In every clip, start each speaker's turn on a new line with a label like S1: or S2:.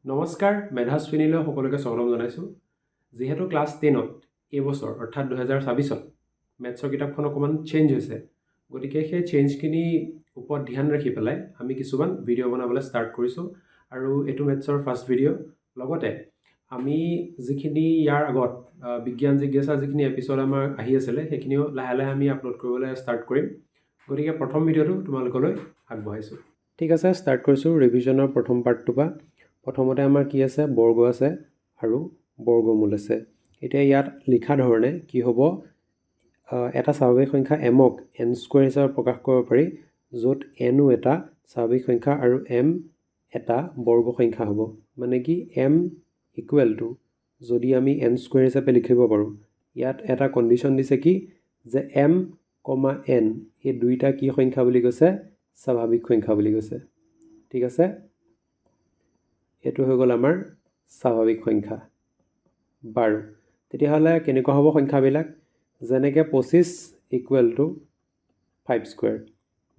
S1: নমস্কাৰ মেধাস্বিনীলৈ সকলোকে স্বাগতম জনাইছোঁ। যিহেতু ক্লাছ 10ত এইবছৰ অৰ্থাৎ 2024ত মেথছৰ কিতাপখন অকণমান চেঞ্জ হৈছে, গতিকে সেই চেঞ্জখিনি ওপৰত ধ্যান ৰাখি পেলাই আমি কিছুমান ভিডিঅ' বনাবলৈ ষ্টাৰ্ট কৰিছোঁ। আৰু এইটো মেথছৰ ফাৰ্ষ্ট ভিডিঅ'। লগতে আমি যিখিনি ইয়াৰ আগত বিজ্ঞান জিজ্ঞাসা যিখিনি এপিছ'ড আমাৰ আহি আছিলে সেইখিনিও লাহে লাহে আমি আপলোড কৰিবলৈ ষ্টাৰ্ট কৰিম। গতিকে প্ৰথম ভিডিঅ'টো তোমালোকলৈ আগবঢ়াইছোঁ। ঠিক আছে, ষ্টাৰ্ট কৰিছোঁ ৰিভিজনৰ প্ৰথম পাৰ্টটোৰ পৰা। প্ৰথমতে আমাৰ কি আছে, বৰ্গ আছে আৰু বৰ্গমূল আছে। এতিয়া ইয়াত লিখা ধৰণে কি হ'ব, এটা স্বাভাৱিক সংখ্যা এমক এন স্কুৱেৰ হিচাপে প্ৰকাশ কৰিব পাৰি, য'ত এনো এটা স্বাভাৱিক সংখ্যা আৰু এম এটা বৰ্গ সংখ্যা হ'ব। মানে কি এম ইকুৱেল টু যদি আমি এন স্কুৱেৰ হিচাপে লিখিব পাৰোঁ, ইয়াত এটা কণ্ডিশ্যন দিছে কি যে এম কমা এন এই দুইটা কি সংখ্যা বুলি কৈছে, স্বাভাৱিক সংখ্যা বুলি কৈছে। ঠিক আছে, এইটো হৈ গ'ল আমাৰ স্বাভাৱিক সংখ্যা। বাৰু তেতিয়াহ'লে কেনেকুৱা হ'ব সংখ্যাবিলাক, যেনেকৈ 25 ইকুৱেল টু 5 স্কুৱেৰ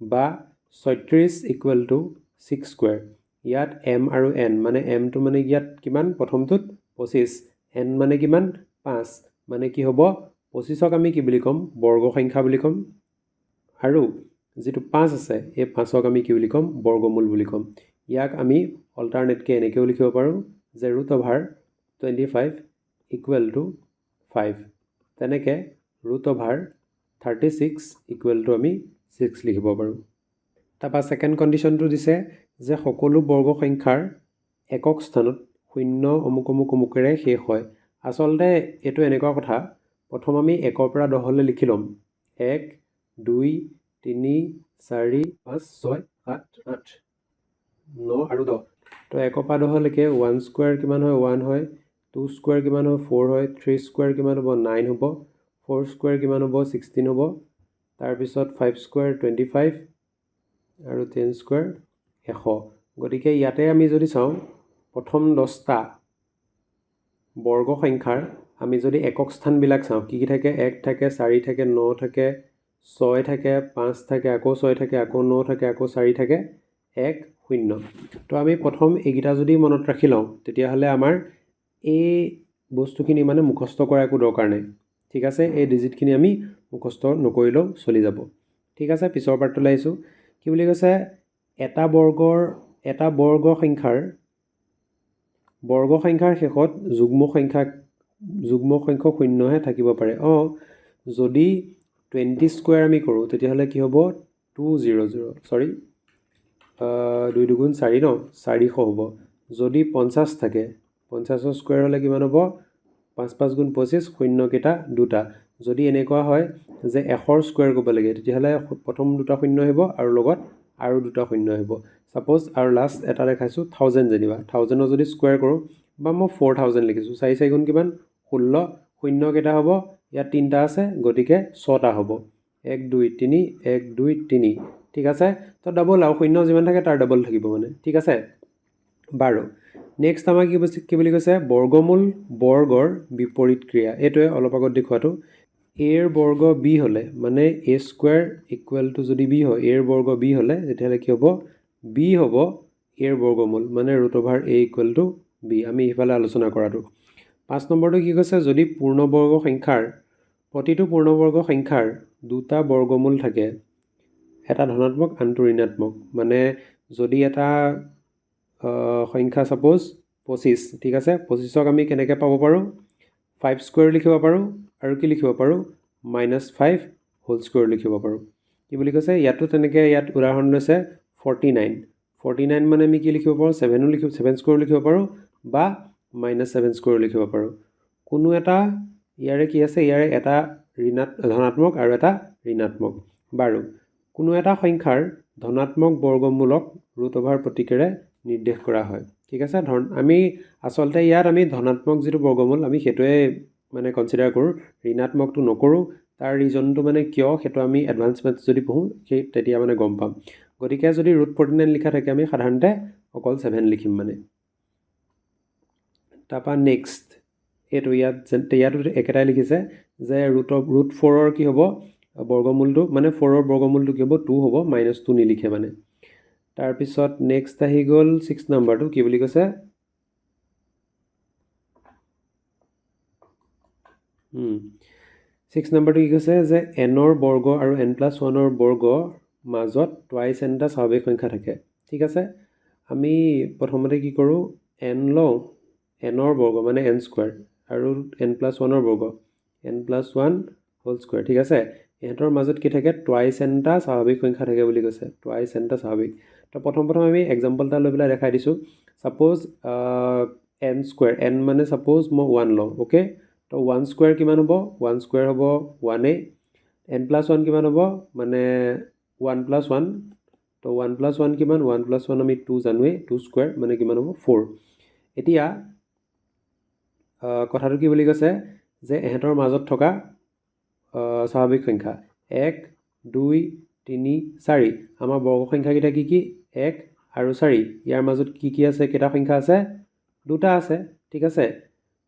S1: বা 36 ইকুৱেল টু 6 স্কুৱেৰ। ইয়াত এম আৰু এন মানে এমটো মানে ইয়াত কিমান, প্ৰথমটোত 25, এন মানে কিমান 5, মানে কি হ'ব 25ক আমি কি বুলি ক'ম, বৰ্গ সংখ্যা বুলি ক'ম, আৰু যিটো 5 আছে এই 5ক আমি কি বুলি ক'ম, বৰ্গমূল বুলি ক'ম। ইয়াক আমি অল্টাৰনেটকৈ এনেকৈও লিখিব পাৰোঁ যে √25 ইকুৱেল টু 5, তেনেকৈ √36 ইকুৱেল টু আমি 6 লিখিব পাৰোঁ। তাৰপৰা ছেকেণ্ড কণ্ডিশ্যনটো দিছে যে সকলো বৰ্গ সংখ্যাৰ একক স্থানত 0 অমুক অমুক অমুকেৰে শেষ হয়। আচলতে এইটো এনেকুৱা কথা, প্ৰথম আমি 1ৰ পৰা 10লৈ লিখি ল'ম, 1 2 3 4 5 6 7 8 9 আৰু 10। তো 1ৰ পৰা 10লৈকে 1 স্কুৱেৰ কিমান হয়, 1 হয়, 2 স্কুৱেৰ কিমান হয়, 4 হয়, 3 স্কুৱেৰ কিমান হ'ব, 9 হ'ব, 4 স্কুৱেৰ কিমান হ'ব, 16 হ'ব, তাৰপিছত 5 স্কুৱেৰ 25 আৰু 10 স্কুৱেৰ 100। গতিকে ইয়াতে আমি যদি চাওঁ, প্ৰথম 10টা বৰ্গ সংখ্যাৰ আমি যদি একক স্থানবিলাক চাওঁ, কি কি থাকে, 1 থাকে, 4 থাকে, 9 থাকে, 6 থাকে, 5 থাকে, আকৌ 6 থাকে, আকৌ 9 থাকে, আকৌ 4 থাকে, 1 0। তো আমি প্ৰথম এইকেইটা যদি মনত ৰাখি লওঁ, তেতিয়াহ'লে আমাৰ এই বস্তুখিনি মানে মুখস্থ কৰা একো দৰকাৰ নাই। ঠিক আছে, এই ডিজিটখিনি আমি মুখস্থ নকৰিলেও চলি যাব। ঠিক আছে, পিছৰ পাৰ্টটোলৈ আহিছোঁ। কি বুলি কৈছে, এটা বৰ্গ সংখ্যাৰ শেষত যুগ্ম সংখ্যক শূন্যহে থাকিব পাৰে। যদি 20 স্কুৱেৰ আমি কৰোঁ তেতিয়াহ'লে কি হ'ব, 2 দুগুণ 4 ন, 400 হ'ব। যদি 50 থাকে, 50ৰ স্কুৱেৰ হ'লে কিমান হ'ব, 5 5 গুণ 25, শূন্যকেইটা দুটা। যদি এনেকুৱা হয় যে 100ৰ স্কুৱেৰ কৰিব লাগে, তেতিয়াহ'লে প্ৰথম দুটা শূন্য আহিব আৰু লগত আৰু দুটা শূন্য আহিব। ছাপ'জ আৰু লাষ্ট এটা দেখাইছোঁ 1000, যেনিবা 1000ৰ যদি স্কুৱেৰ কৰোঁ, বা মই 4000 লিখিছোঁ, 4 4 গুণ কিমান 16, শূন্য কেইটা হ'ব, ইয়াত 3টা আছে, গতিকে 6টা হ'ব, 1 2 3 1 2 3। ঠিক আছে, তো ডাবল আৰু শূন্য যিমান থাকে তাৰ ডাবল থাকিব মানে। ঠিক আছে, বাৰু নেক্সট আমাৰ কি বুলি কৈছে, বৰ্গমূল বৰ্গৰ বিপৰীত ক্ৰিয়া। এইটোৱে অলপ আগত দেখুৱাটো, এৰ বৰ্গ বি হ'লে মানে এ স্কুৱেৰ ইকুৱেল টু যদি বি হয়, এৰ বৰ্গ বি হ'লে তেতিয়াহ'লে কি হ'ব, বি হ'ব এৰ বৰ্গমূল, মানে √a ইকুৱেল টু বি। আমি ইফালে আলোচনা কৰাটো। 5 নম্বৰটো কি কৈছে, যদি প্ৰতিটো পূৰ্ণবৰ্গ সংখ্যাৰ দুটা বৰ্গমূল থাকে, এটা ধনাত্মক আনটো ঋণাত্মক। মানে যদি এটা সংখ্যা ছাপ'জ 25, ঠিক আছে, 25ক আমি কেনেকৈ পাব পাৰোঁ, 5 স্কুৱেৰ লিখিব পাৰোঁ, আৰু কি লিখিব পাৰোঁ, -5 হোল স্কুৱেৰ লিখিব পাৰোঁ। কি বুলি কৈছে, ইয়াতো তেনেকৈ ইয়াত উদাহৰণ লৈছে 49 মানে আমি কি লিখিব পাৰোঁ, 7 স্কুৱেৰ লিখিব পাৰোঁ, বা -7 স্কুৱেৰ লিখিব পাৰোঁ। কোনো এটা ইয়াৰে কি আছে, ইয়াৰে এটা ধনাত্মক আৰু এটা ঋণাত্মক। বাৰু কোনো এটা সংখ্যাৰ ধনাত্মক বৰ্গমূলক √ওভাৰ প্ৰতীকেৰে নিৰ্দেশ কৰা হয়। ঠিক আছে, আমি আচলতে ইয়াত আমি ধনাত্মক যিটো বৰ্গমূল আমি সেইটোৱে মানে কনচিডাৰ কৰোঁ, ঋণাত্মকটো নকৰোঁ। তাৰ ৰিজনটো মানে কিয়, সেইটো আমি এডভান্স মেথছ যদি পঢ়োঁ তেতিয়া মানে গম পাম। গতিকে যদি √49 লিখা থাকে, আমি সাধাৰণতে অকল 7 লিখিম মানে। তাৰপৰা নেক্সট এইটো ইয়াতো একেটাই লিখিছে যে √4ৰ কি হ'ব বৰ্গমূলটো, মানে 4ৰ বৰ্গমূলটো কি হ'ব, 2 হ'ব, -2 নিলিখে মানে। তাৰপিছত নেক্সট আহি গ'ল 6 নম্বৰটো, কি বুলি কৈছে, 6 নম্বৰটো কি কৈছে যে এনৰ বৰ্গ আৰু n+1ৰ বৰ্গ মাজত টুৱাইচ n এটা স্বাভাৱিক সংখ্যা থাকে ঠিক আছে আমি প্ৰথমতে কি কৰোঁ n লওঁ এনৰ বৰ্গ মানে n স্কুৱাৰ আৰু n+1ৰ বৰ্গ n+1 হোল স্কুৱাৰ ঠিক আছে ইহঁতৰ মাজত কি থাকে টুৱাইচ n এটা স্বাভাৱিক সংখ্যা থাকে বুলি কৈছে টুৱাইচ n এটা স্বাভাৱিক তো প্ৰথম আমি এক্সাম্পল এটা লৈ পেলাই দেখাই দিছোঁ ছাপ'জ n স্কুৱাৰ n মানে ছাপ'জ মই 1 লওঁ অ'কে তো 1 স্কুৱাৰ কিমান হ'ব 1 স্কুৱাৰ হ'ব 1a n+1 কিমান হ'ব মানে 1+1 তো 1+1 কিমান 1+1 আমি 2 জানোৱেই 2 স্কুৱাৰ মানে কিমান হ'ব 4 এতিয়া কথাটো কি বুলি কৈছে যে এহেঁতৰ মাজত থকা স্বাভাৱিক সংখ্যা 1 2 3 4 আমাৰ বৰ্গ সংখ্যাকেইটা কি 1 আৰু 4 ইয়াৰ মাজত কি আছে কেইটা সংখ্যা আছে দুটা আছে ঠিক আছে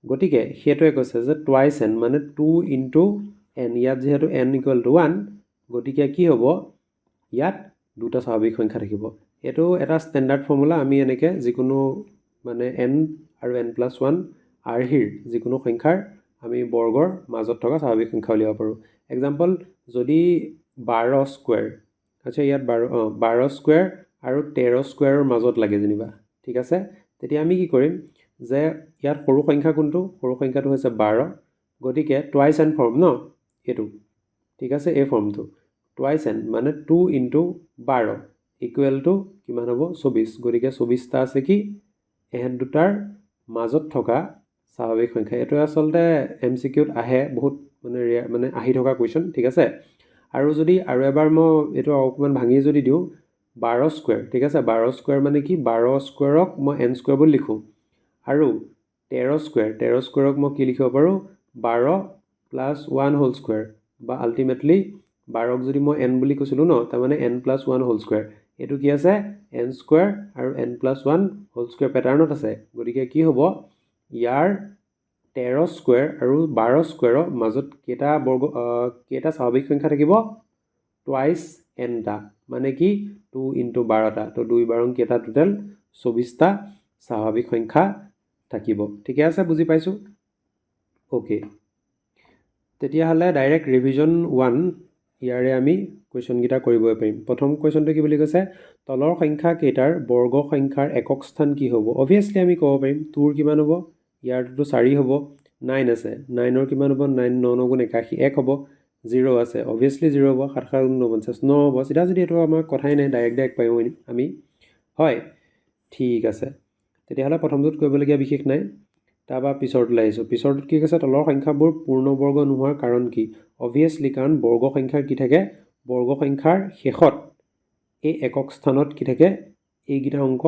S1: গতিকে সেইটোৱে কৈছে যে টুৱাইচ n মানে 2 ইনটু n ইয়াত যেহেতু n ইকুৱেল টু 1 গতিকে কি হ'ব ইয়াত দুটা স্বাভাৱিক সংখ্যা থাকিব এইটো এটা ষ্টেণ্ডাৰ্ড ফৰ্মুলা আমি এনেকৈ যিকোনো মানে n আৰু n+1 আৰ্হিৰ যিকোনো সংখ্যাৰ আমি বৰ্গৰ মাজত থকা স্বাভাৱিক সংখ্যা উলিয়াব পাৰোঁ এক্সাম্পল যদি 12 স্কুৱাৰ আচ্ছা ইয়াত 12 স্কুৱাৰ আৰু 13 স্কুৱাৰৰ মাজত লাগে যেনিবা ঠিক আছে তেতিয়া আমি কি কৰিম যে ইয়াত সৰু সংখ্যা কোনটো সৰু সংখ্যাটো হৈছে 12 গতিকে টুৱাইচ n ফৰ্ম ন এইটো ঠিক আছে এই ফৰ্মটো টুৱাইচ n মানে 2 ইনটু 12 ইকুৱেল টু কিমান হ'ব 24 গতিকে 24টা আছে কি এহেঁত দুটাৰ মাজত থকা স্বাভাৱিক সংখ্যা এইটো আচলতে MCQত আহে বহুত মানে আহি থকা কুৱেশ্যন ঠিক আছে আৰু যদি আৰু এবাৰ মই এইটো অকণমান ভাঙি যদি দিওঁ 12 স্কুৱাৰ ঠিক আছে 12 স্কুৱাৰ মানে কি 12 স্কুৱাৰক মই n স্কুৱাৰ বুলি লিখোঁ আৰু 13 স্কুৱাৰক মই কি লিখিব পাৰোঁ 12 প্লাছ 1 হোল স্কুৱাৰ বা আল্টিমেটলি 12ক যদি মই n বুলি কৈছিলোঁ ন তাৰমানে n+1 হোল স্কুৱাৰ এইটো কি আছে n স্কুৱাৰ আৰু n+1 হোল স্কুৱাৰ পেটাৰ্ণত আছে গতিকে কি হ'ব ইয়াৰ 13 স্কুৱাৰ আৰু 12 স্কুৱাৰৰ মাজত কেইটা স্বাভাৱিক সংখ্যা থাকিব টুৱাইচ nটা মানে কি 2 ইনটু 12টা তো 2 12 কেইটা টোটেল 24টা স্বাভাৱিক সংখ্যা থাকিব ঠিকে আছে বুজি পাইছোঁ অ'কে তেতিয়াহ'লে ডাইৰেক্ট ৰিভিজন 1 ইয়াৰে আমি কুৱেশ্যনকেইটা কৰিবই পাৰিম প্ৰথম কুৱেশ্যনটো কি বুলি কৈছে তলৰ সংখ্যা কেইটাৰ বৰ্গ সংখ্যাৰ একক স্থান কি হ'ব অবভিয়াছলি আমি ক'ব পাৰিম 2ৰ কিমান হ'ব ইয়াৰটোতো 4 হ'ব 9 আছে 9ৰ কিমান হ'ব 9 9 গুণ 81 1 হ'ব 0 আছে অবভিয়াছলি 0 হ'ব 7 7 গুণ 49 9 হ'ব চিধা যদি এইটো আমাৰ কথাই নাই ডাইৰেক্ট পাৰিম আমি হয় ঠিক আছে তেতিয়াহ'লে প্ৰথমটোত কৰিবলগীয়া বিশেষ নাই তাৰপৰা পিছৰটোলৈ আহিছোঁ পিছৰটোত কি কৈছে তলৰ সংখ্যাবোৰ পূৰ্ণবৰ্গ নোহোৱাৰ কাৰণ কি অবভিয়াছলি কাৰণ বৰ্গ সংখ্যাৰ কি থাকে বৰ্গ সংখ্যাৰ শেষত এই একক স্থানত কি থাকে এইকেইটা অংক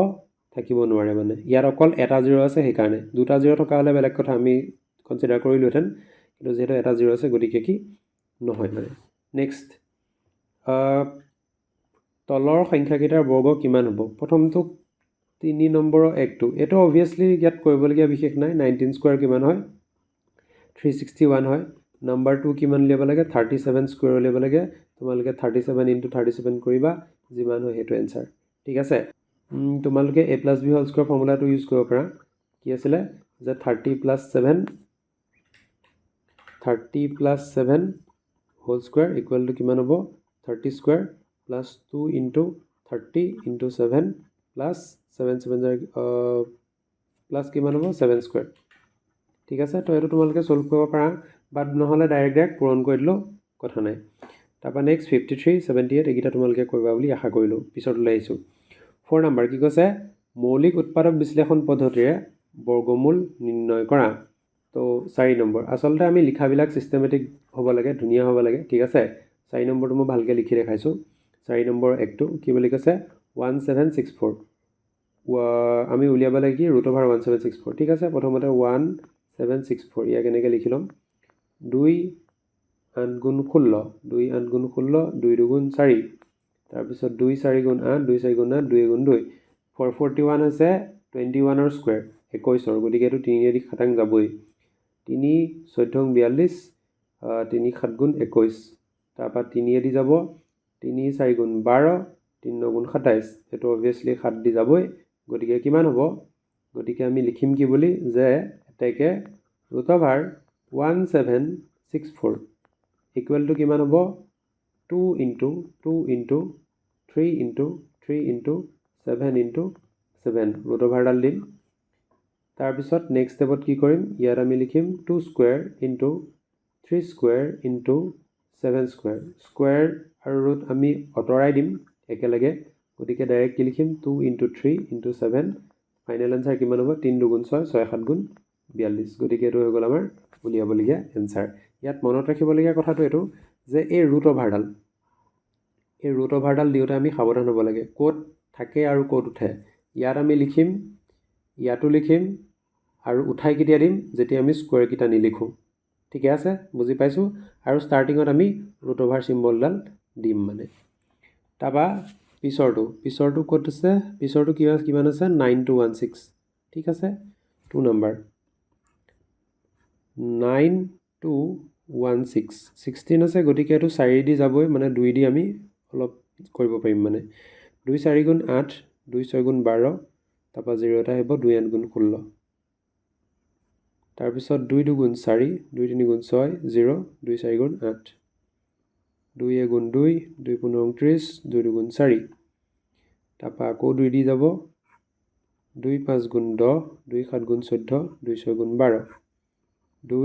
S1: থাকিব নোৱাৰে মানে ইয়াত অকল এটা 0 আছে সেইকাৰণে দুটা 0 থকা হ'লে বেলেগ কথা আমি কনচিডাৰ কৰিলোহেঁতেন কিন্তু যিহেতু এটা 0 আছে গতিকে কি নহয় মানে নেক্সট তলৰ সংখ্যাকেইটাৰ বৰ্গ কিমান হ'ব প্ৰথমটো 3 নম্বৰৰ 1টো এইটো অবভিয়াছলি ইয়াত কৰিবলগীয়া বিশেষ নাই 19 স্কুৱাৰ কিমান হয় 361 হয় নাম্বাৰ 2 কিমান উলিয়াব লাগে 37 স্কুৱাৰ উলিয়াব লাগে তোমালোকে 37 ইনটু 37 কৰিবা যিমান হয় সেইটো এনচাৰ ঠিক আছে তোমালোকে a+b হোল স্কুৱাৰ ফৰ্মুলাটো ইউজ কৰিব পাৰা কি আছিলে যে 30 plus 7 whole square equal to কিমান হ'ব 30 square plus 2 into 30 into 7 plus 7 plus কিমান হ'ব 7 স্কুৱাৰ ঠিক আছে তো এইটো তোমালোকে ছল্ভ কৰিব পাৰা বাট নহ'লে ডাইৰেক্ট পূৰণ কৰি দিলেও কথা নাই তাৰপৰা নেক্সট 53 78 এইকেইটা তোমালোকে কৰিবা বুলি আশা কৰিলোঁ পিছতলৈ আহিছোঁ 4 নম্বৰ কি কৈছে মৌলিক উৎপাদক বিশ্লেষণ পদ্ধতিৰে বৰ্গমূল নিৰ্ণয় কৰা তো 4 নম্বৰ আচলতে আমি লিখাবিলাক চিষ্টেমেটিক হ'ব লাগে ধুনীয়া হ'ব লাগে ঠিক আছে 4 নম্বৰটো মই ভালকৈ লিখি দেখাইছোঁ 4 নম্বৰ 1টো কি বুলি কৈছে 1764 আমি উলিয়াব লাগে কি √1764 ঠিক আছে প্ৰথমতে 1764 ইয়াক এনেকৈ লিখি ল'ম 2 8 গুণ 16 2 8 গুণ 16 2 2 গুণ 4 তাৰপিছত 2 4 গুণ 8 2 4 গুণ 8 2 গুণ 2 441 হৈছে 21ৰ স্কুৱাৰ 21ৰ গতিকে এইটো 3 দি খাটাং যাবই 3 14 42 3 7 গুণ 21 তাৰপৰা 3 দি যাব 3 4 গুণ 12 3 9 গুণ 27 এইটো অবভিয়াছলি 7 দি যাবই গতিকে কিমান হ'ব গতিকে আমি লিখিম কি বুলি যে এটাকে √1 1764 ইকুৱেল টু কিমান হ'ব 2 into 2 into 3 into 3 into 7 into 7 root অভাৰডাল দিম তাৰপিছত নেক্সট ষ্টেপত কি কৰিম ইয়াত আমি লিখিম 2 square into 3 square into 7 square square আৰু ৰুট আমি আঁতৰাই দিম একেলগে গতিকে ডাইৰেক্ট কি লিখিম 2 ইনটু 3 ইনটু 7 ফাইনেল আনচাৰ কিমান হ'ব 3 2 গুণ 6 6 7 গুণ 42 গতিকে এইটো হৈ গ'ল আমাৰ উলিয়াবলগীয়া এনচাৰ ইয়াত মনত ৰাখিবলগীয়া কথাটো এইটো যে এই ৰুট অভাৰডাল দিওঁতে আমি সাৱধান হ'ব লাগে ক'ত থাকে আৰু ক'ত উঠে ইয়াত আমি লিখিম ইয়াতো লিখিম আৰু উঠাই কেতিয়া দিম যেতিয়া আমি স্কুৱেৰকেইটা নিলিখোঁ ঠিকে আছে বুজি পাইছোঁ আৰু ষ্টাৰ্টিঙত আমি ৰুট অভাৰ চিম্বলডাল দিম মানে তাৰপৰা পিছৰটো ক'ত আছে পিছৰটো কিমান আছে 9216 ঠিক আছে 2 নম্বৰ 9216 16 আছে গতিকে এইটো 4 দি যাবই মানে 2 দি আমি অলপ কৰিব পাৰিম মানে 2 4 গুণ 8 2 6 গুণ 12 তাৰপৰা 0 এটা আহিব 2 8 গুণ 16 তাৰপিছত 2 2 গুণ 4 2 3 গুণ 6 0 2 4 গুণ 8 2 গুণ 2 2 29 2 2 গুণ 4 তাৰপৰা আকৌ 2 দি যাব 2 5 গুণ 10 2 7 গুণ 14 2 6 গুণ 12 2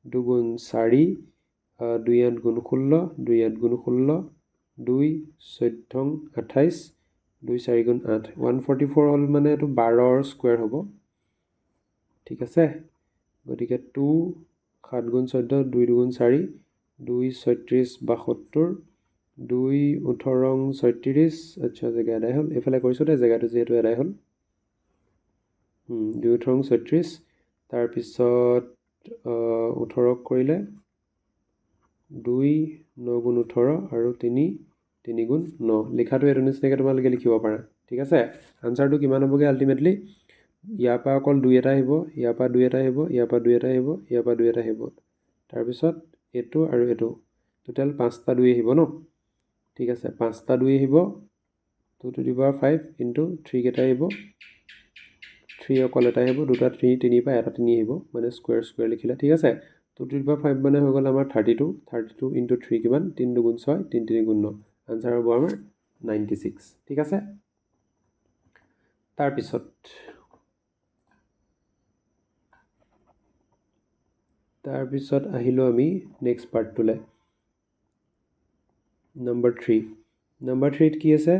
S1: 2 গুণ 4 2 8 গুণ 16 2 8 গুণ 16 2 14 28 2 4 গুণ 8 144 হ'ল মানে এইটো 12ৰ স্কুৱেৰ হ'ব ঠিক আছে গতিকে 2 7 গুণ 14 2 2 গুণ 4 2 36 72 2 18 36 আচ্ছা জেগা এদাই হ'ল এইফালে কৰিছোঁ দে জেগাটো যিহেতু এদাই হ'ল 2 18 36 তাৰপিছত 18 কৰিলে 2 9 গুণ 18 আৰু 3 3 গুণ 9 লিখাটো এইটো নিচিনাকৈ তোমালোকে লিখিব পাৰা ঠিক আছে আনচাৰটো কিমান হ'বগৈ আল্টিমেটলি ইয়াৰ পৰা অকল 2 এটা আহিব ইয়াৰ পৰা 2 এটা আহিব ইয়াৰ পৰা 2 এটা আহিব ইয়াৰ পৰা 2 এটা আহিব তাৰপিছত এইটো আৰু এইটো টোটেল 5টা 2 আহিব ন ঠিক আছে 5টা 2 আহিব 2 to the power 5 ইনটু 3 কেইটা আহিব 3 অকল এটা আহিব দুটা 3 পৰা এটা 3 আহিব মানে স্কুৱেৰ লিখিলে ঠিক আছে 2 to the power 5 মানে হৈ গ'ল আমাৰ 32 ইনটু 3 কিমান 3 2 গুণ 6 3 3 গুণ 9 আনচাৰ হ'ব আমাৰ 96 ঠিক আছে তাৰপিছত আহিলোঁ আমি নেক্সট পাৰ্টটোলৈ নম্বৰ 3ত কি আছে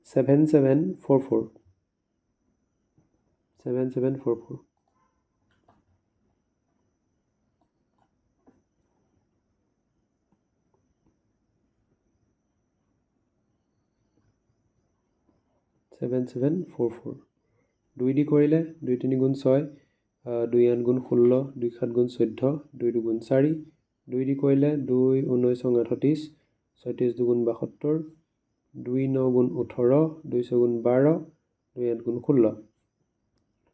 S1: 7744 7744 2 দি কৰিলে 2 3 গুণ 6 2 8 গুণ 16 2 7 গুণ 14 2 2 গুণ 4 2 দি কৰিলে 2 19 38 36 2 গুণ 72 2 9 গুণ 18 2 6 গুণ 12 2 8 গুণ 16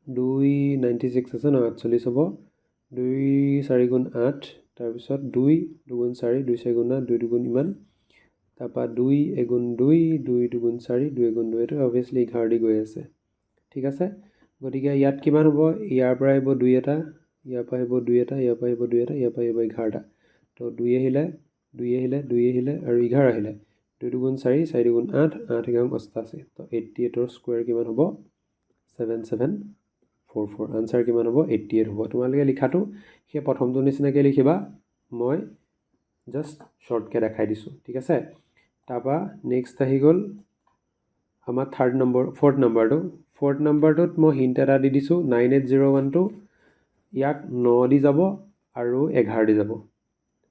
S1: 2 96 আছে ন 48 হ'ব 2 4 গুণ 8 তাৰপিছত 2 2 গুণ 4 2 4 গুণ 8 2 2 গুণ ইমান তাৰপৰা 2 এগুণ 2 2 2 গুণ 4 2 এগুণ 2 এইটো অভিয়াছলি 11 দি গৈ আছে ঠিক আছে গতিকে ইয়াত কিমান হ'ব ইয়াৰ পৰা আহিব 2 এটা ইয়াৰ পৰা আহিব 2 এটা ইয়াৰ পৰা আহিব 2 এটা ইয়াৰ পৰা আহিব 11টা তো 2 আহিলে 2 আহিলে 2 আহিলে আৰু 11 আহিলে 2 2 গুণ 4 4 গুণ 8 8 এগাং 88 তো 88ৰ স্কুৱেৰ কিমান হ'ব 7744 আনচাৰ কিমান হ'ব 88 হ'ব তোমালোকে লিখাটো সেই প্ৰথমটো নিচিনাকৈ লিখিবা মই জাষ্ট শ্বৰ্টকৈ দেখাই দিছোঁ ঠিক আছে তাৰপৰা নেক্সট আহি গ'ল আমাৰ ফৰ্থ নম্বৰটোত মই হিণ্ট এটা দি দিছোঁ 98012 ইয়াক 9 দি যাব আৰু 11 দি যাব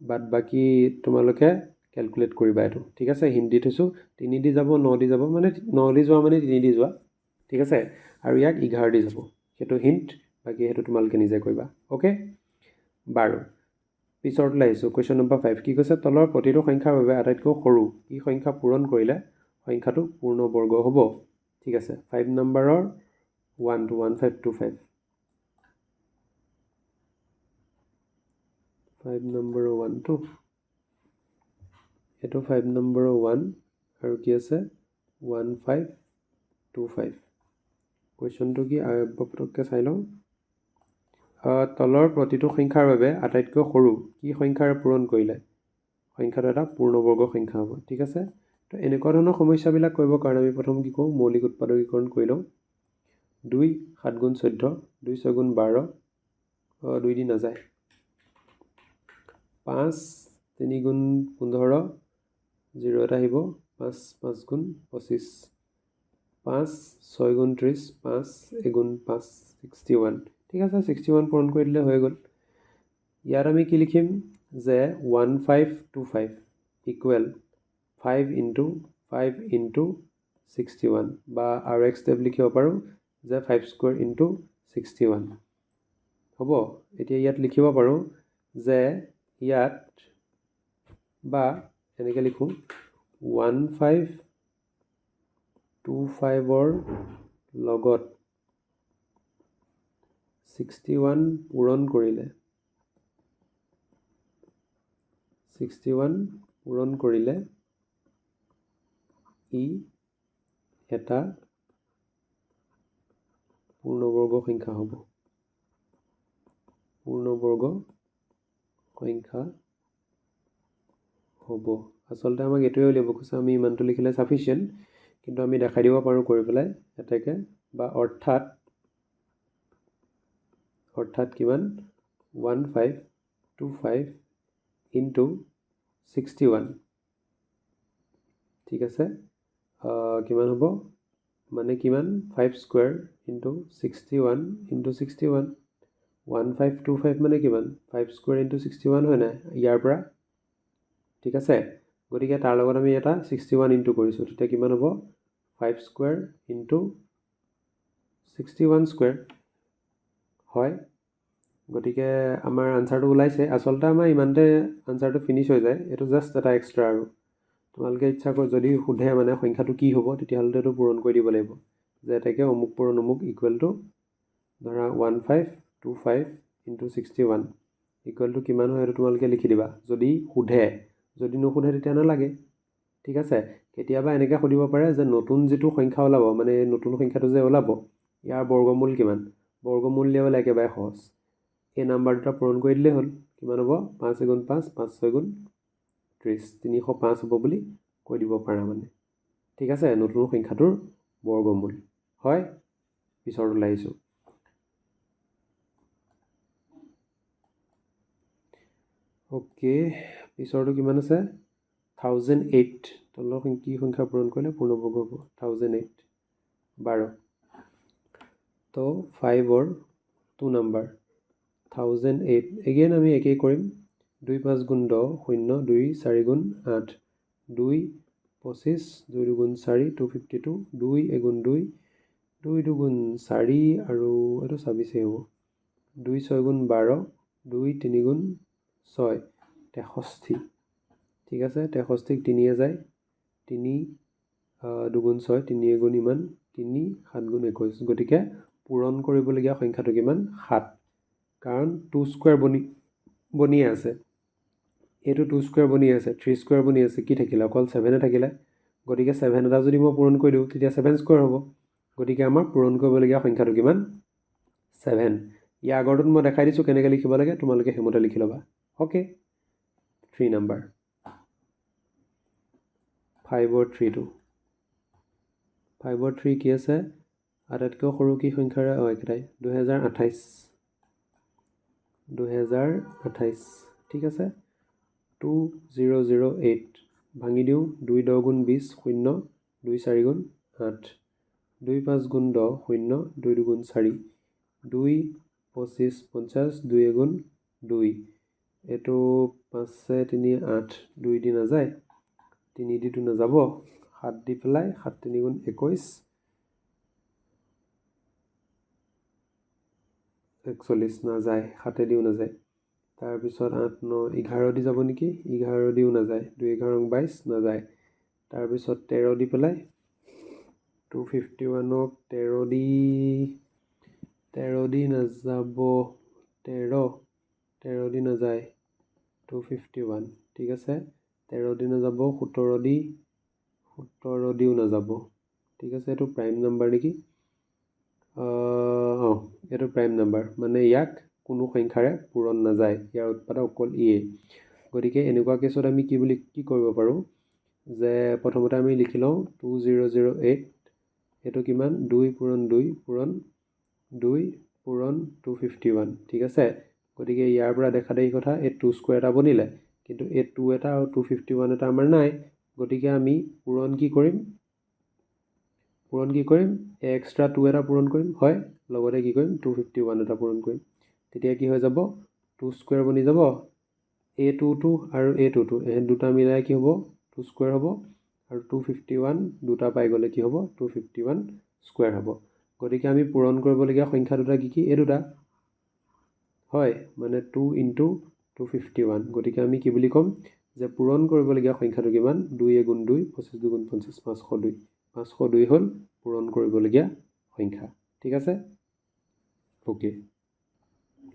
S1: বাদ বাকী তোমালোকে কেলকুলেট কৰিবা এইটো ঠিক আছে হিণ্ট দি থৈছোঁ 3 দি যাব 9 দি যাব মানে 9 দি যোৱা মানে 3 দি যোৱা ঠিক আছে আৰু ইয়াক 11 দি যাব সেইটো হিণ্ট বাকী সেইটো তোমালোকে নিজে কৰিবা অ'কে বাৰু পিছৰটোলৈ আহিছোঁ কুৱেশ্যন নম্বৰ 5 কি কৈছে তলৰ প্ৰতিটো সংখ্যাৰ বাবে আটাইতকৈ সৰু ই সংখ্যা পূৰণ কৰিলে সংখ্যাটো পূৰ্ণবৰ্গ হ'ব ঠিক আছে 5 নম্বৰৰ 1 to 1525 5 নম্বৰৰ 1 to এইটো 5 নম্বৰৰ 1 আৰু কি আছে 1525 কুৱেশ্যনটো কি পটককৈ চাই লওঁ তলৰ প্ৰতিটো সংখ্যাৰ বাবে আটাইতকৈ সৰু কি সংখ্যাৰে পূৰণ কৰিলে সংখ্যাটো এটা পূৰ্ণবৰ্গ সংখ্যা হ'ব। ঠিক আছে, তো এনেকুৱা ধৰণৰ সমস্যাবিলাক কৰিবৰ কাৰণে আমি প্ৰথম কি কৰোঁ, মৌলিক উৎপাদকীকৰণ কৰি লওঁ। 2 7 গুণ 14, 2 6 গুণ 12, 2 দি নাযায়। 5 3 গুণ 15, 0 এটা আহিব। 5 5 গুণ 25, 5 6 গুণ 30, 5 গুণ 5 61। ঠিক আছে, 61 পূৰণ কৰি দিলে হৈ গ'ল। ইয়াত আমি কি লিখিম যে 1525 ইকুৱেল 5 ইনটু 5 ইনটু 61, বা আৰু এক ষ্টেপ লিখিব পাৰোঁ যে 5 স্কুৱেৰ ইনটু 61 হ'ব। এতিয়া ইয়াত লিখিব পাৰোঁ যে ইয়াত বা এনেকৈ লিখোঁ 1525ৰ লগত 61 পূৰণ কৰিলে 61 পূৰণ কৰিলে ই এটা পূৰ্ণবৰ্গ সংখ্যা হ'ব। পূৰ্ণবৰ্গ সংখ্যা হ'ব। আচলতে আমাক এইটোৱে উলিয়াব কৈছে, আমি ইমানটো লিখিলে ছাফিচিয়েণ্ট, কিন্তু আমি দেখাই দিব পাৰোঁ কৰি পেলাই এটাকে, বা অৰ্থাৎ কিমান 1525 ইনটু 61। ঠিক আছে, কিমান হ'ব মানে কিমান 5 স্কুৱেৰ ইনটু 61 ইনটু 61। 1525 মানে কিমান 5 স্কুৱেৰ ইনটু 61 হয় নাই ইয়াৰ পৰা। ঠিক আছে, গতিকে তাৰ লগত আমি এটা 61 ইনটু কৰিছোঁ, তেতিয়া কিমান হ'ব 5 স্কুৱেৰ ইনটু 61 স্কুৱেৰ হয়। গতিকে আমাৰ আনচাৰটো ওলাইছে। আচলতে আমাৰ ইমানতে আনচাৰটো ফিনিছ হৈ যায়, এইটো জাষ্ট এটা এক্সট্ৰা। আৰু তোমালোকে ইচ্ছা কৰি যদি সোধে মানে সংখ্যাটো কি হ'ব, তেতিয়াহ'লে এইটো পূৰণ কৰি দিব লাগিব যে এটাকে অমুক পূৰণ অমুক ইকুৱেল টু ধৰা 1525 ইনটু 61 ইকুৱেল টু কিমান হয় এইটো তোমালোকে লিখি দিবা যদি সোধে। যদি নুসুধে তেতিয়া নালাগে। ঠিক আছে, কেতিয়াবা এনেকৈ সুধিব পাৰে যে নতুন যিটো সংখ্যা ওলাব, মানে নতুন সংখ্যাটো যে ওলাব ইয়াৰ বৰ্গমূল কিমান, বৰ্গমূল উলিয়াবলৈ একেবাৰে সহজ, এই নাম্বাৰ দুটা পূৰণ কৰি দিলেই হ'ল। কিমান হ'ব 5 গুণ 5, 5 6 গুণ 30, 305 হ'ব বুলি কৈ দিব পাৰা মানে। ঠিক আছে, নতুন সংখ্যাটোৰ বৰ্গমূল হয়। পিছত ওলাই আহিছোঁ। অ'কে, পিছৰটো কিমান আছে 1008। তলৰ কি সংখ্যা পূৰণ কৰিলে পূৰ্ণবৰ্গ হ'ব 1008, 12। তো 5ৰ 2 নাম্বাৰ 1008। এগেইন আমি একেই কৰিম। 2 5 গুণ 10, 0, 2 4 গুণ 8, 2 25, 2 2 4, 252, 2 গুণ 2, 2 2 গুণ 4 আৰু এইটো 26 হ'ব। 2 6 গুণ 12, 2 3 গুণ 6, 63। ঠিক আছে, 63ক 3 যায়, 3 2 গুণ 6, 3 গুণ ইমান 3, 7 গুণ 21। গতিকে পূৰণ কৰিবলগীয়া সংখ্যাটো কিমান 7, কাৰণ 2 স্কুৱেৰ বনিয়ে আছে, এইটো 2 স্কুৱেৰ বনি আছে, 3 স্কুৱেৰ বনি আছে, কি থাকিলে অকল 7 থাকিলে। গতিকে 7 এটা যদি মই পূৰণ কৰি দিওঁ তেতিয়া 7 স্কুৱেৰ হ'ব। গতিকে আমাৰ পূৰণ কৰিবলগীয়া সংখ্যাটো কিমান 7। ইয়াৰ আগৰটোত মই দেখাই দিছোঁ কেনেকৈ লিখিব লাগে, তোমালোকে সেইমতে লিখি ল'বা। অ'কে, 3 নাম্বাৰ 5ৰ 3টো 5ৰ 3 কি আছে, আটাইতকৈ সৰু কি সংখ্যাৰে একেটাই 2028। 2028 ঠিক আছে। 2008 ভাঙি দিওঁ, 2 10 গুণ 20, 0, 2 4 গুণ 8, 2 5 গুণ 10, 0, 2 2 গুণ 4, 2 25 50, 2 গুণ 2, এইটো 5 3 8, 2 দি নাযায়, 3 দিটো নাযাব, 7 দি পেলাই 7 3 গুণ 21, 41 নাযায়, 7 দিও নাযায়। তাৰপিছত 8 9 11 দি যাব নেকি, 11 দিও নাযায়, 2 11 22 নাযায়। তাৰপিছত 13 দি পেলাই 251ক 13 দি নাযাব, 13 দি নাযায়, 251 ঠিক আছে। 13 দি নাযাব, 17 দিও নাযাব। ঠিক আছে, এইটো প্ৰাইম নাম্বাৰ নেকি, এইটো প্ৰাইম নাম্বাৰ, মানে ইয়াক কোনো সংখ্যাৰে পূৰণ নাযায়, ইয়াৰ উৎপাদক অকল ইয়ে। গতিকে এনেকুৱা কেছত আমি কি কৰিব পাৰোঁ যে প্ৰথমতে আমি লিখি লওঁ 2008 এইটো কিমান 2 পূৰণ 2 পূৰণ 2 পূৰণ 251, ঠিক আছে। গতিকে ইয়াৰ পৰা দেখা দেখি কথা এই 2 স্কুৱেৰ এটা বনিলে, কিন্তু এই 2 এটা আৰু 251 এটা আমাৰ নাই। গতিকে আমি পূৰণ কি কৰিম এক্সট্ৰা 2 এটা পূৰণ কৰিম, হয়, লগতে কি কৰিম 251 এটা পূৰণ কৰিম। তেতিয়া কি হৈ যাব 2 স্কুৱেৰ বনি যাব, A22 আৰু A22 এই দুটা মিলাই কি হ'ব 2 স্কুৱেৰ হ'ব, আৰু 251 দুটা পাই গ'লে কি হ'ব 251 স্কুৱেৰ হ'ব। গতিকে আমি পূৰণ কৰিবলগীয়া সংখ্যা দুটা কি এই দুটা, হয়, মানে 2 × 251। গতিকে আমি কি বুলি ক'ম যে পূৰণ কৰিবলগীয়া সংখ্যাটো কিমান 2 × 2 25 × 2 50, 502। 502 হ'ল পূৰণ কৰিবলগীয়া সংখ্যা, ঠিক আছে। অ'কে,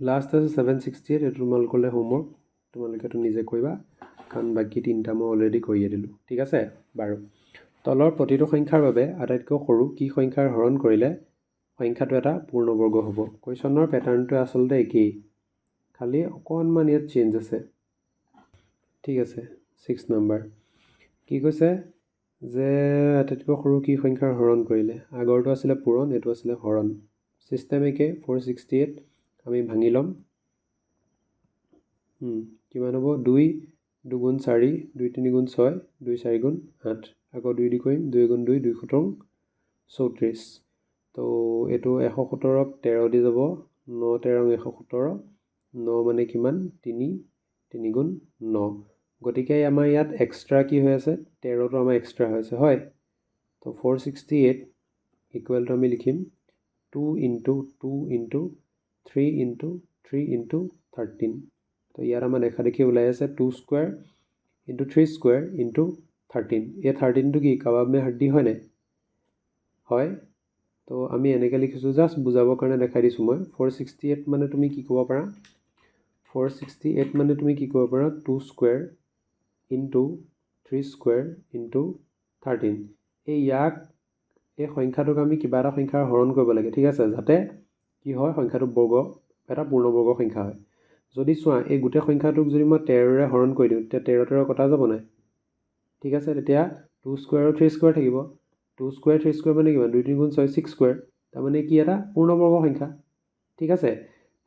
S1: লাষ্ট আছে 768, এইটো তোমালোকলৈ হোমৱৰ্ক, তোমালোকেতো নিজে কৰিবা কাৰণ বাকী তিনিটা মই অলৰেডি কৰিয়ে দিলোঁ, ঠিক আছে। বাৰু, তলৰ প্ৰতিটো সংখ্যাৰ বাবে আটাইতকৈ সৰু কি সংখ্যাৰ হৰণ কৰিলে সংখ্যাটো এটা পূৰ্ণবৰ্গ হ'ব। কুৱেশ্যনৰ পেটাৰ্ণটো আচলতে একেই, খালি অকণমান ইয়াত চেঞ্জ আছে, ঠিক আছে। 6 নম্বৰ কি কৈছে যে আটাইতকৈ সৰু কি সংখ্যাৰ হৰণ কৰিলে, আগৰটো আছিলে পূৰণ, এইটো আছিলে হৰণ। ছিষ্টেম একে, 468 আমি ভাঙি ল'ম, কিমান হ'ব 2 2 × 4 2 3 × 6 2 4 × 8, আকৌ 2 দি কৰিম 2 × 2 2 7 34। তো এইটো 117ক 13 দি যাব, 9 13 117, 9 মানে কিমান 3 3 × 9। গতিকে আমাৰ ইয়াত এক্সট্ৰা কি হৈ আছে 13টো আমাৰ এক্সট্ৰা হৈ আছে, হয়। তো 468 ইকুৱেল টু আমি লিখিম 2 × 2 × 3 × 3 × 13। তো ইয়াত আমাৰ দেখা দেখি ওলাই আছে 2 স্কুৱেৰ × 3 স্কুৱেৰ × 13। এই 13টো কি কাবাব মে হাড্ডি হয়নে, হয়। তো আমি এনেকৈ লিখিছোঁ, জাষ্ট বুজাবৰ কাৰণে দেখাই দিছোঁ মই। 468 মানে তুমি কি ক'ব পাৰা 468 মানে তুমি কি ক'ব পাৰা 2 স্কুৱেৰ × 3 স্কুৱেৰ × 13। এই সংখ্যাটোক আমি কিবা এটা সংখ্যাৰ হৰণ কৰিব লাগে, ঠিক আছে, যাতে কি হয় সংখ্যাটো এটা পূৰ্ণবৰ্গ সংখ্যা হয়। যদি চোৱা এই গোটেই সংখ্যাটোক যদি মই 13ৰে হৰণ কৰি দিওঁ তেতিয়া 13 13 কটা যাব নাই, ঠিক আছে। তেতিয়া 2 স্কুৱেৰ আৰু 3 স্কুৱেৰ থাকিব, 2 স্কুৱেৰ 3 স্কুৱেৰ মানে কিমান 2 3 × 6 6 স্কুৱেৰ, তাৰমানে কি এটা পূৰ্ণবৰ্গ সংখ্যা, ঠিক আছে।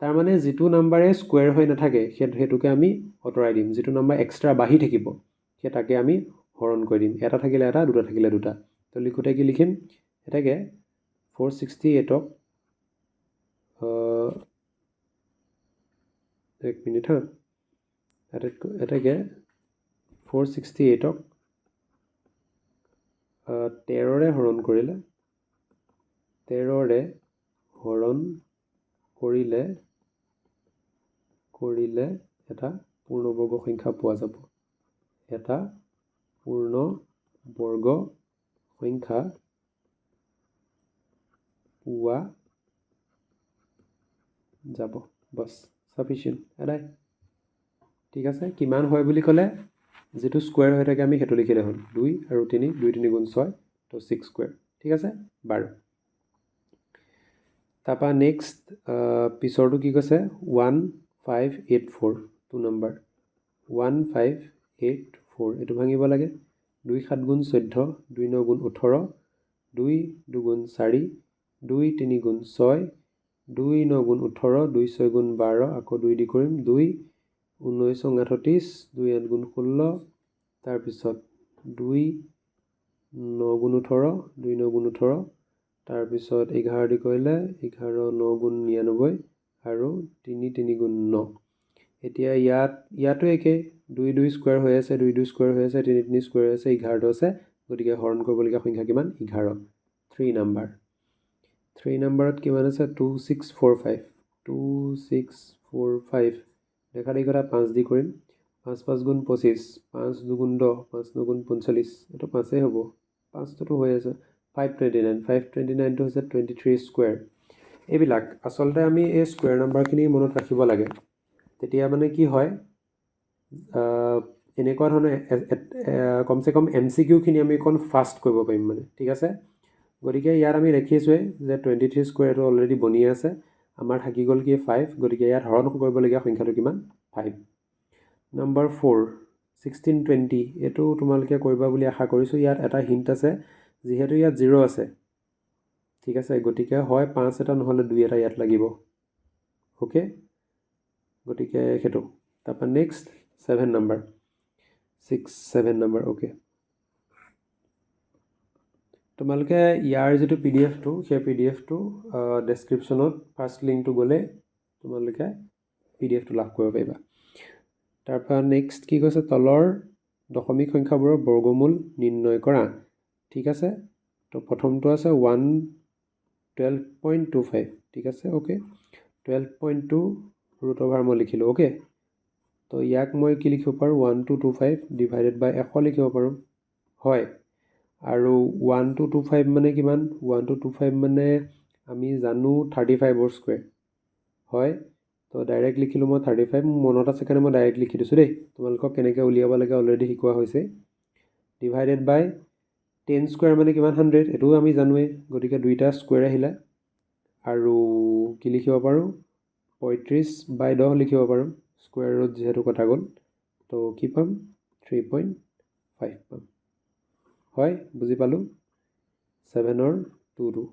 S1: তাৰমানে যিটো নাম্বাৰে স্কুৱেৰ হৈ নাথাকে সেইটোকে আমি আঁতৰাই দিম, যিটো নাম্বাৰ এক্সট্ৰা বাঢ়ি থাকিব সেই তাকে আমি হৰণ কৰি দিম, এটা থাকিলে এটা, দুটা থাকিলে দুটা। তো লিখোঁতে কি লিখিম এটাকে 468ক এক মিনিট হা, এটাকে 468ক 13ৰে হৰণ কৰিলে 13ৰে হৰণ কৰিলে এটা পূৰ্ণবৰ্গ সংখ্যা পোৱা যাব, এটা পূৰ্ণবৰ্গ সংখ্যা পোৱা যাব, বছ চাফিচিয়েণ্ট এটাই, ঠিক আছে। কিমান হয় বুলি ক'লে যিটো স্কুৱেৰ হৈ থাকে আমি সেইটো লিখিলে হ'ল, 2 আৰু 3 2 3 × 6 তো 6 স্কুৱেৰ, ঠিক আছে। বাৰু, তাৰপৰা নেক্সট পিছৰটো কি কৈছে 1584, 2 নম্বৰ 1584, এইটো ভাঙিব লাগে 2 7 × 14 2 9 × 18 2 2 × 4 2 3 × 6 2 9 × 18 2 6 × 12, আকৌ 2 দি কৰিম 2 19 38 2 8 × 16, তাৰপিছত 2 9 × 18 2 9 × 18, তাৰপিছত 11 দি কৰিলে 11 9 × 99 আৰু 3 3 × 9। এতিয়া ইয়াতো একে 2 2 স্কুৱেৰ হৈ আছে 2 2 স্কুৱেৰ হৈ আছে 3 3 স্কুৱেৰ হৈ আছে 11টো আছে, গতিকে হৰণ কৰিবলগীয়া সংখ্যা কিমান 11। 3 নম্বৰ 3 নম্বৰত কিমান আছে 2645 2645, দেখা দেখি কথা 5 দি কৰিম 5 5 × 25 5 2 × 10 5 9 × 45, এইটো 5এই হ'ব, 5টোতো হৈ আছে 529টো হৈছে 23 স্কুৱেৰ। এইবিলাক আচলতে আমি এই স্কুৱেৰ নাম্বাৰখিনি মনত ৰাখিব লাগে, তেতিয়া মানে কি হয় এনেকুৱা ধৰণে কমচে কম MCQখিনি আমি অকণ ফাষ্ট কৰিব পাৰিম মানে, ঠিক আছে। গতিকে ইয়াত আমি দেখিছোঁৱেই যে 23 স্কুৱেৰ এইটো অলৰেডি বনি আছে, আমাৰ থাকি গ'ল কি 5, গতিকে ইয়াত হৰণ কৰিবলগীয়া সংখ্যাটো কিমান 5। নম্বৰ 4 1620 এইটো তোমালোকে কৰিবা বুলি আশা কৰিছোঁ। ইয়াত এটা হিণ্ট আছে, যিহেতু ইয়াত 0 আছে, ঠিক আছে, গতিকে হয় 5 এটা নহ'লে 2 এটা ইয়াত লাগিব। অ'কে, গতিকে সেইটো। তাৰপৰা নেক্সট 7 নম্বৰ 7 নম্বৰ। অ'কে, তোমালোকে ইয়াৰ যিটো PDF টো সেই PDFটো ডেছক্ৰিপশ্যনত ফাৰ্ষ্ট লিংকটো গ'লে তোমালোকে PDFটো লাভ কৰিব পাৰিবা। তাৰপৰা নেক্সট কি কৈছে, তলৰ দশমিক সংখ্যাবোৰৰ বৰ্গমূল নিৰ্ণয় কৰা। ঠিক আছে, তো প্ৰথমটো আছে 12.25, ঠিক আছে। অ'কে, 12.2 √, মই লিখিলোঁ। অ'কে, তো ইয়াক মই কি লিখিব পাৰোঁ, 1225 ডিভাইডেড বাই 100 লিখিব পাৰোঁ, হয়। আৰু 1225 মানে কিমান, 1225 মানে আমি জানো 35ৰ স্কুৱেৰ, হয়। তো ডাইৰেক্ট লিখিলোঁ মই 35, মোৰ মনত আছে কাৰণে মই ডাইৰেক্ট লিখি দিছোঁ দেই। তোমালোকক কেনেকৈ উলিয়াব লাগে অলৰেডি শিকোৱা হৈছে। ডিভাইডেড বাই 10 স্কুৱেৰ মানে কিমান 100, এইটোও আমি জানোৱেই, গতিকে দুইটা স্কুৱেৰ আহিলে। আৰু কি লিখিব পাৰোঁ, 35/10 লিখিব পাৰোঁ, স্কুৱেৰ ৰুট যিহেতু কটা গ'ল। তো কি পাম, 3.5 পাম, হয়। বুজি পালোঁ। 7ৰ 2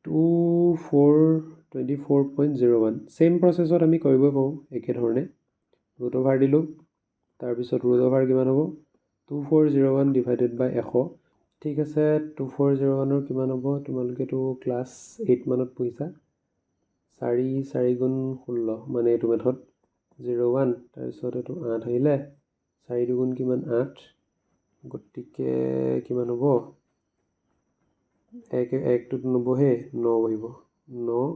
S1: 24.01 ছেইম প্ৰচেছত আমি কৰিব পাৰোঁ একেধৰণে। √, দিলোঁ, তাৰপিছত √, কিমান হ'ব, 2401 ডিভাইডেড বাই 100। ঠিক আছে, 2401 কিমান হ'ব, তোমালোকেতো ক্লাছ 8 মানত পঢ়িছা। 4 গুণ 16 মানে এইটো মেথড 01, তাৰপিছত এইটো 8 আহিলে, 4 দুগুণ কিমান 8, গতিকে কিমান হ'ব, 1টোত নবহে, 9 বহিব, 9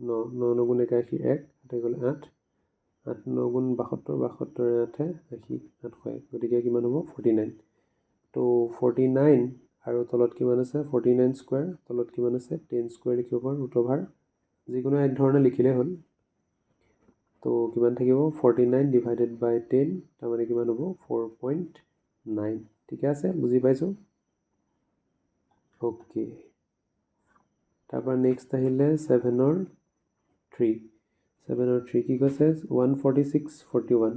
S1: 9 9 81, 1 হাতে গ'লে 8, 8 9 গুণ 72, 72 8 80, 801, গতিকে কিমান হ'ব 49। তো 49 আৰু তলত কিমান আছে 49 স্কুৱেৰ, তলত কিমান আছে 10 স্কুৱেৰ লিখিব পাৰোঁ, √, যিকোনো এক ধৰণে লিখিলেই হ'ল। তো কিমান থাকিব 49 ডিভাইডেড বাই 10, তাৰমানে কিমান হ'ব 4.9। ঠিকে আছে, বুজি পাইছোঁ। অ'কে, তাৰপৰা নেক্সট আহিলে 7ৰ 3 কি কৈছে, 146.41।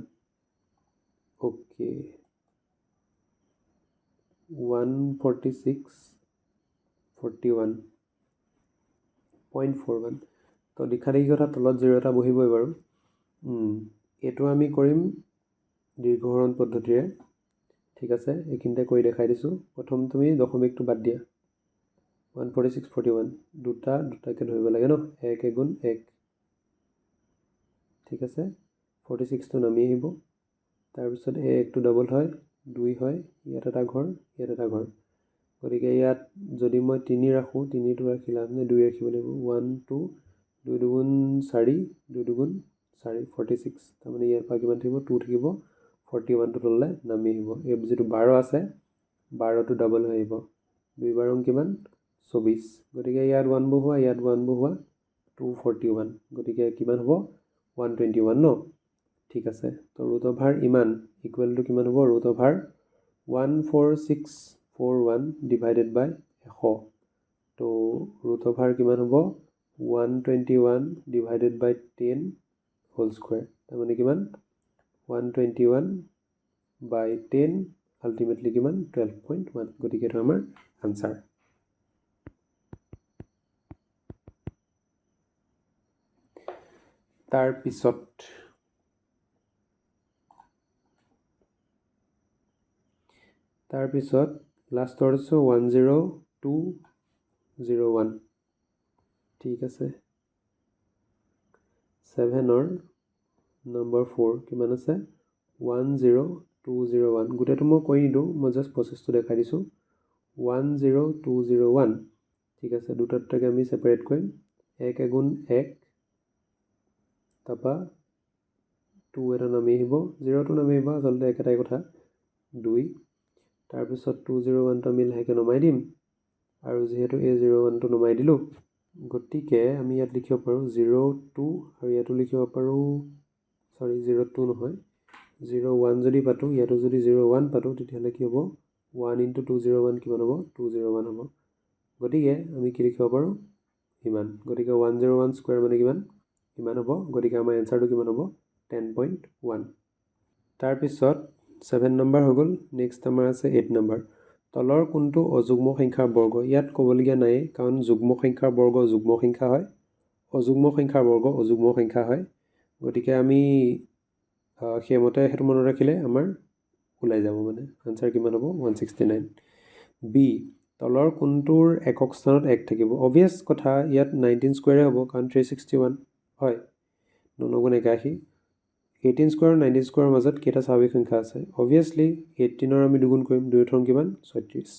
S1: অ'কে, 146.41. তো দীঘাদেখি কথা, তলত 0 এটা বহিবই বাৰু। এইটো আমি কৰিম দীৰ্ঘহৰণ পদ্ধতিৰে, ঠিক আছে। এইখিনিতে কৰি দেখাই দিছোঁ। প্ৰথম তুমি দশমিকটো বাদ দিয়া, 146.41 দুটাকে ধৰিব লাগে ন, 1 গুণ 1, ঠিক আছে। 46টো নামি আহিব, তাৰপিছত 1টো ডাবল হয়, 2 হয়, ইয়াত এটা ঘৰ, ইয়াত এটা ঘৰ, গতিকে ইয়াত যদি মই 3 ৰাখোঁ, 3টো ৰাখি লাভ নাই, 2 ৰাখিব লাগিব। 1 2 2 দুগুণ 4, 2 দুগুণ 4, 46, তাৰমানে ইয়াৰ পৰা কিমান থাকিব 2 থাকিব, 41টো তললৈ নামি আহিব। এই যিটো 12 আছে, 12টো ডাবল হৈ আহিব, 2 12 কিমান 24, গতিকে ইয়াত 1 বহুৱা, ইয়াত 1 বহুৱা, 241, গতিকে কিমান হ'ব 121 ন, ঠিক আছে। তো √, ইমান ইকুৱেলটো কিমান হ'ব, √, 14641 ডিভাইডেড বাই 100। তো √, কিমান হ'ব 121 ডিভাইডেড বাই 10 হোল স্কুৱেৰ, তাৰমানে কিমান 121 বাই 10, আল্টিমেটলি কিমান 12.1, গতিকে এইটো আমাৰ আনচাৰ। তাৰপিছত লাষ্টৰ 10201, ঠিক আছে। 7ৰ নম্বৰ 4 কিমান আছে, 10201, গোটেইটো মই কৈ নিদিওঁ, মই জাষ্ট প্ৰচেছটো দেখাই দিছোঁ। 10201, ঠিক আছে। দুটাকে আমি ছেপাৰেট কৰিম, 1 গুণ 1, তাৰপৰা 2 এটা নামি আহিব, 0টো নামি আহিব, আচলতে একেটাই কথা, 2, তাৰপিছত 201টো আমি লাহেকৈ নমাই দিম, আৰু যিহেতু এই 01টো নমাই দিলোঁ, গতিকে আমি ইয়াত লিখিব পাৰোঁ 02, আৰু ইয়াতো লিখিব পাৰোঁ, 02 নহয়, 01 যদি পাতোঁ, ইয়াতো যদি 01 পাতোঁ, তেতিয়াহ'লে কি হ'ব 1 × 201 কিমান হ'ব, 201 হ'ব। গতিকে আমি কি লিখিব পাৰোঁ, ইমান গতিকে 101 স্কুৱেৰ মানে কিমান ইমান হ'ব গতিকে আমাৰ এনচাৰটো কিমান হ'ব 10.1 তাৰপিছত 7 নম্বৰ হৈ গ'ল নেক্সট আমাৰ আছে 8 নম্বৰ তলৰ কোনটো অযুগ্ম সংখ্যাৰ বৰ্গ ইয়াত ক'বলগীয়া নাই কাৰণ যুগ্ম সংখ্যাৰ বৰ্গ যুগ্ম সংখ্যা হয় অযুগ্ম সংখ্যাৰ বৰ্গ অযুগ্ম সংখ্যা হয় গতিকে আমি সেইমতে সেইটো মনত ৰাখিলে আমাৰ ওলাই যাব মানে আনসাৰ কিমান হ'ব 169 বি তলৰ কোনটোৰ একক স্থানত 1 থাকিব অবভিয়াছ কথা ইয়াত 19 স্কুৱেৰে হ'ব কাৰণ 361 হয় 9 গুণ 81 18 স্কুৱেৰ 19 স্কুৱেৰৰ মাজত কেইটা স্বাভাৱিক সংখ্যা আছে অবভিয়াছলি 18ৰ আমি দুগুণ কৰিম 2 থং কিমান 36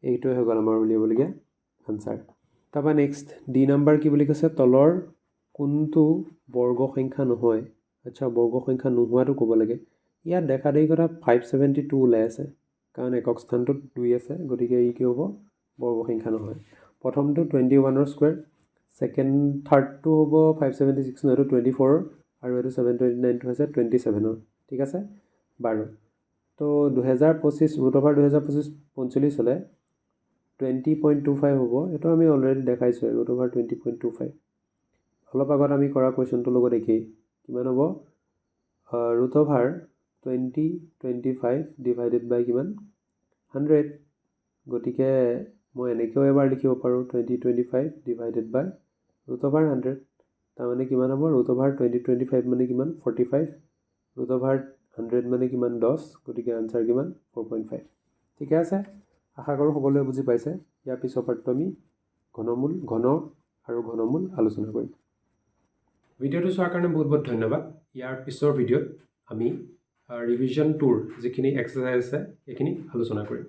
S1: এইটোৱে হৈ গ'ল আমাৰ উলিয়াবলগীয়া আনসাৰ তাৰপৰা নেক্সট ডি নাম্বাৰ কি বুলি কৈছে তলৰ কোনটো বৰ্গ সংখ্যা নহয় আচ্ছা বৰ্গ সংখ্যা নোহোৱাটো ক'ব লাগে ইয়াত দেখা দেখি কথা 572 ওলাই আছে কাৰণ একক স্থানটোত 2 আছে গতিকে ই কি হ'ব বৰ্গ সংখ্যা নহয় প্ৰথমটো 21ৰ স্কুৱেৰ সেকেন্ড থাৰ্ডটো হ'ব 576 নহয় 24 আৰু এইটো 729 টো হৈছে 27ৰ ঠিক আছে 12 তো 2025 ৰুট অভাৰ 2025 45 হ'লে 20.25 হ'ব এইটো আমি অলৰেডি দেখাইছো ৰুট অভাৰ 20.25 অলপ আগত আমি কৰা কোৱেশ্চনটোৰ লগত একেই কিমান হ'ব ৰুট অভাৰ 2025 ডিভাইডেড বাই কিমান 100 গতিকে মই এনেকৈও এবাৰ লিখিব পাৰোঁ 2025 ডিভাইডেড বাই ৰুট অভাৰ 100 তাৰমানে কিমান হ'ব ৰুট অভাৰ 2025 মানে কিমান 45 ৰুট অভাৰ 100 মানে কিমান 10 গতিকে আনসাৰ কিমান 4.5 ঠিক আছে আশা কৰোঁ সকলোৱে বুজি পাইছে ইয়াৰ পিছৰ পাৰ্টটো আমি ঘন আৰু ঘনমূল আলোচনা কৰিম ভিডিঅ'টো চোৱাৰ কাৰণে বহুত বহুত ধন্যবাদ ইয়াৰ পিছৰ ভিডিঅ'ত আমি ৰিভিজন 2ৰ যিখিনি এক্সাৰচাইজ আছে সেইখিনি আলোচনা কৰিম